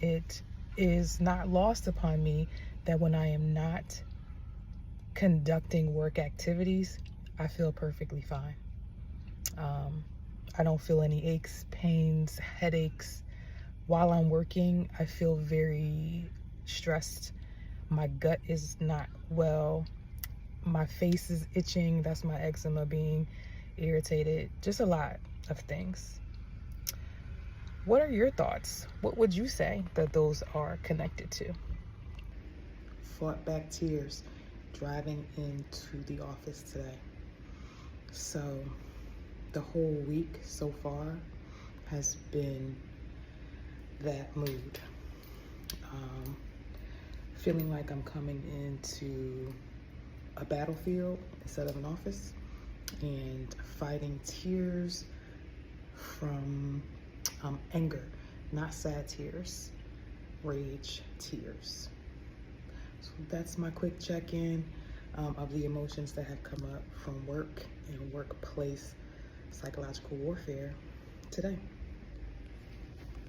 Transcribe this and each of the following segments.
it is not lost upon me that when I am not conducting work activities, I feel perfectly fine. I don't feel any aches, pains, headaches. While I'm working, I feel very stressed. My gut is not well. My face is itching. That's my eczema being irritated. Just a lot of things. What are your thoughts? What would you say that those are connected to? Fought back tears driving into the office today. So the whole week so far has been that mood. Feeling like I'm coming into a battlefield instead of an office, and fighting tears from anger, not sad tears, rage tears. So that's my quick check-in of the emotions that have come up from work and workplace psychological warfare today.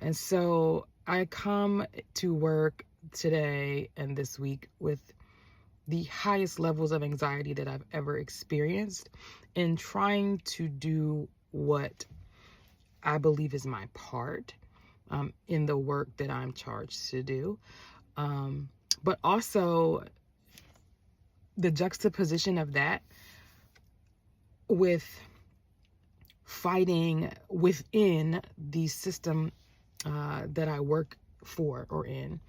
And so I come to work today and this week with the highest levels of anxiety that I've ever experienced in trying to do what I believe is my part in the work that I'm charged to do. But also the juxtaposition of that with fighting within the system that I work for or in,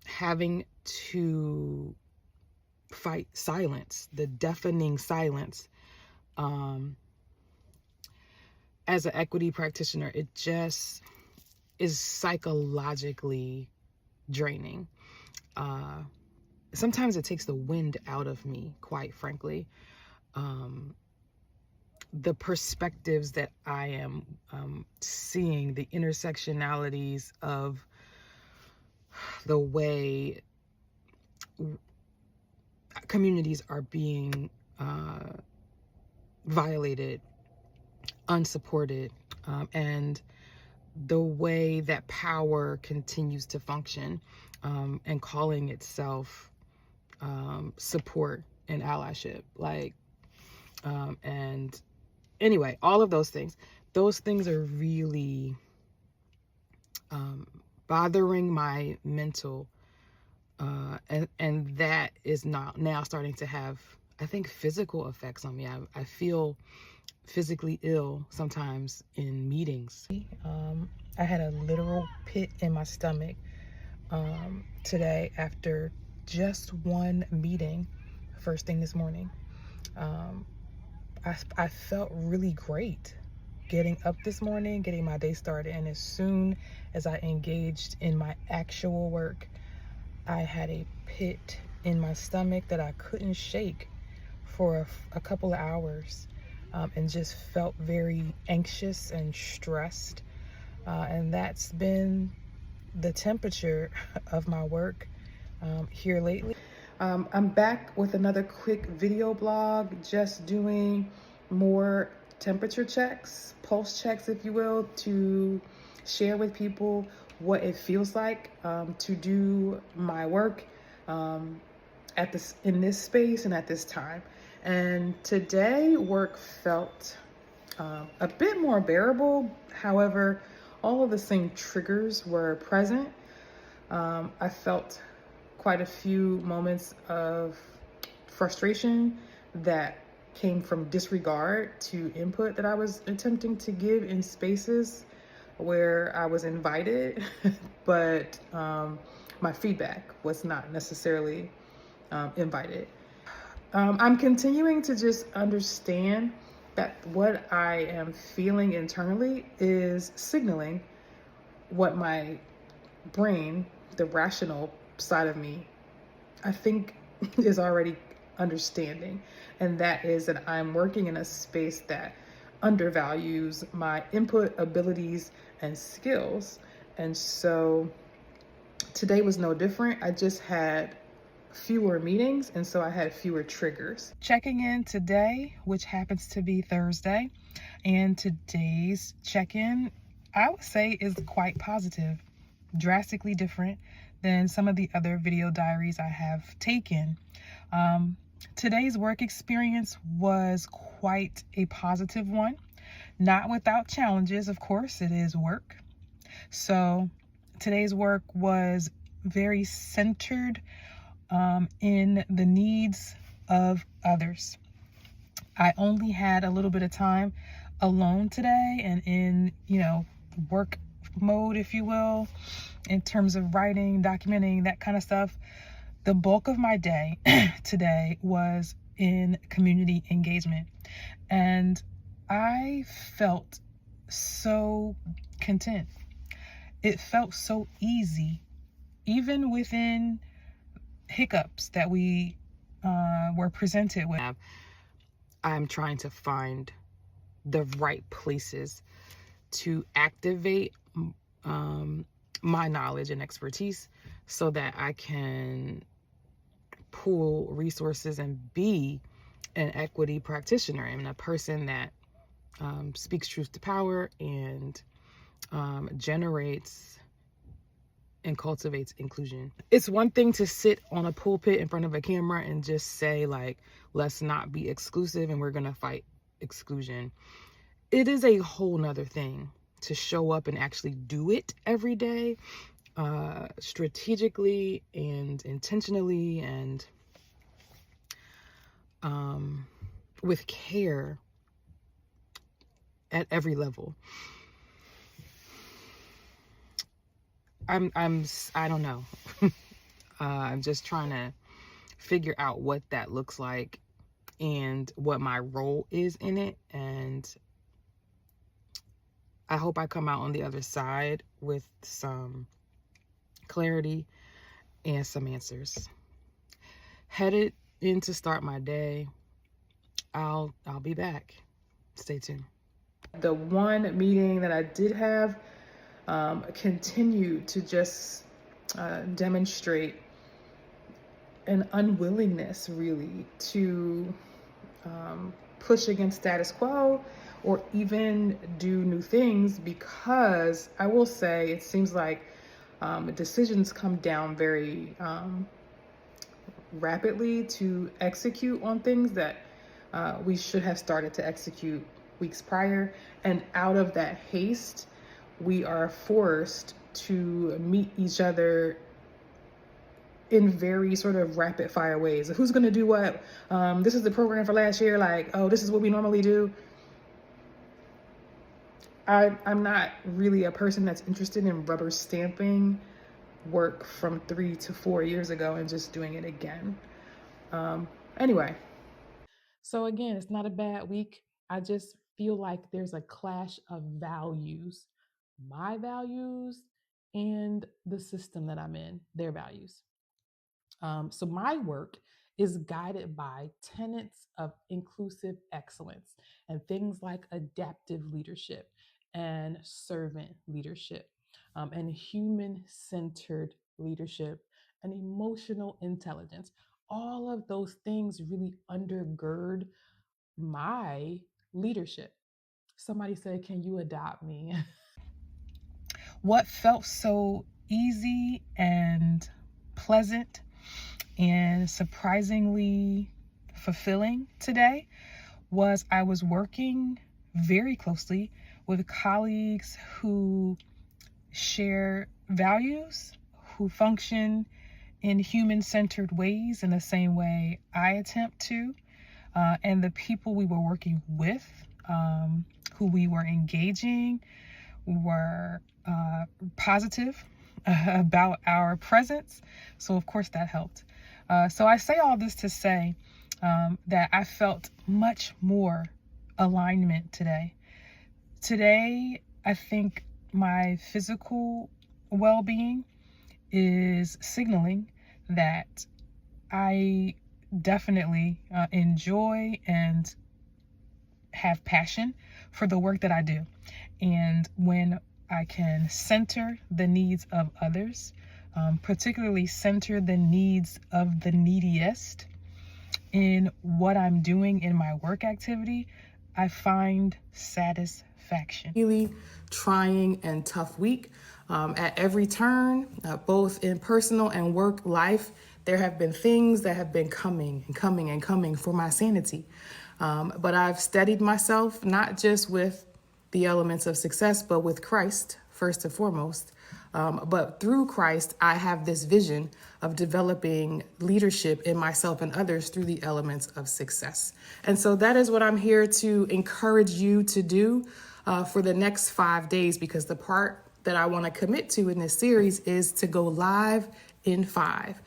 having to fight silence, the deafening silence. As an equity practitioner, it just is psychologically draining. Sometimes it takes the wind out of me, quite frankly. The perspectives that I am seeing, the intersectionalities of the way communities are being violated, unsupported, and the way that power continues to function and calling itself support and allyship. And anyway, all of those things are really bothering my mental, and that is now starting to have, I think, physical effects on me. I feel physically ill sometimes in meetings. I had a literal pit in my stomach today after just one meeting first thing this morning. I felt really great getting up this morning, getting my day started, and as soon as I engaged in my actual work, I had a pit in my stomach that I couldn't shake for a couple of hours, and just felt very anxious and stressed, and that's been the temperature of my work here lately. I'm back with another quick video blog, just doing more temperature checks, pulse checks, if you will, to share with people what it feels like to do my work in this space and at this time. And today work felt a bit more bearable. However, all of the same triggers were present. I felt quite a few moments of frustration that came from disregard to input that I was attempting to give in spaces where I was invited, but my feedback was not necessarily invited. I'm continuing to just understand that what I am feeling internally is signaling what my brain, the rational side of me, I think is already understanding. And that is that I'm working in a space that undervalues my input abilities and skills. And so today was no different. I just had fewer meetings, and so I had fewer triggers. Checking in today, which happens to be Thursday, and today's check-in, I would say, is quite positive. drastically different than some of the other video diaries I have taken. Today's work experience was quite a positive one, not without challenges. Of course, it is work. So today's work was very centered in the needs of others. I only had a little bit of time alone today and in, work mode, if you will, in terms of writing, documenting, that kind of stuff. The bulk of my day today was in community engagement, and I felt so content. It felt so easy, even within hiccups that we were presented with. I'm trying to find the right places to activate my knowledge and expertise so that I can pool resources and be an equity practitioner and a person that speaks truth to power and generates and cultivates inclusion. It's one thing to sit on a pulpit in front of a camera and just say, like, let's not be exclusive and we're gonna fight exclusion. It is a whole nother thing to show up and actually do it every day, strategically and intentionally and with care at every level. I don't know. I'm just trying to figure out what that looks like and what my role is in it. And I hope I come out on the other side with some clarity and some answers. Headed in to start my day. I'll be back. Stay tuned. The one meeting that I did have continued to just demonstrate an unwillingness, really, to push against status quo or even do new things, because I will say it seems like decisions come down very rapidly to execute on things that we should have started to execute weeks prior. And out of that haste, we are forced to meet each other in very sort of rapid fire ways. Who's going to do what? This is the program for last year. Like, oh, this is what we normally do. I'm not really a person that's interested in rubber stamping work from 3 to 4 years ago and just doing it again. Anyway. So again, it's not a bad week. I just feel like there's a clash of values, my values and the system that I'm in, their values. So my work is guided by tenets of inclusive excellence and things like adaptive leadership and servant leadership, and human-centered leadership and emotional intelligence. All of those things really undergird my leadership. Somebody said, "Can you adopt me?" What felt so easy and pleasant and surprisingly fulfilling today was I was working very closely with colleagues who share values, who function in human-centered ways in the same way I attempt to. And the people we were working with, who we were engaging, were positive about our presence. So of course that helped. So I say all this to say that I felt much more alignment today. Today, I think my physical well-being is signaling that I definitely enjoy and have passion for the work that I do. And when I can center the needs of others, particularly center the needs of the neediest in what I'm doing in my work activity, I find satisfaction. Really trying and tough week. At every turn, both in personal and work life, there have been things that have been coming and coming and coming for my sanity. But I've steadied myself, not just with the elements of success, but with Christ, first and foremost. But through Christ, I have this vision of developing leadership in myself and others through the elements of success. And so that is what I'm here to encourage you to do for the next 5 days, because the part that I want to commit to in this series is to go live in 5.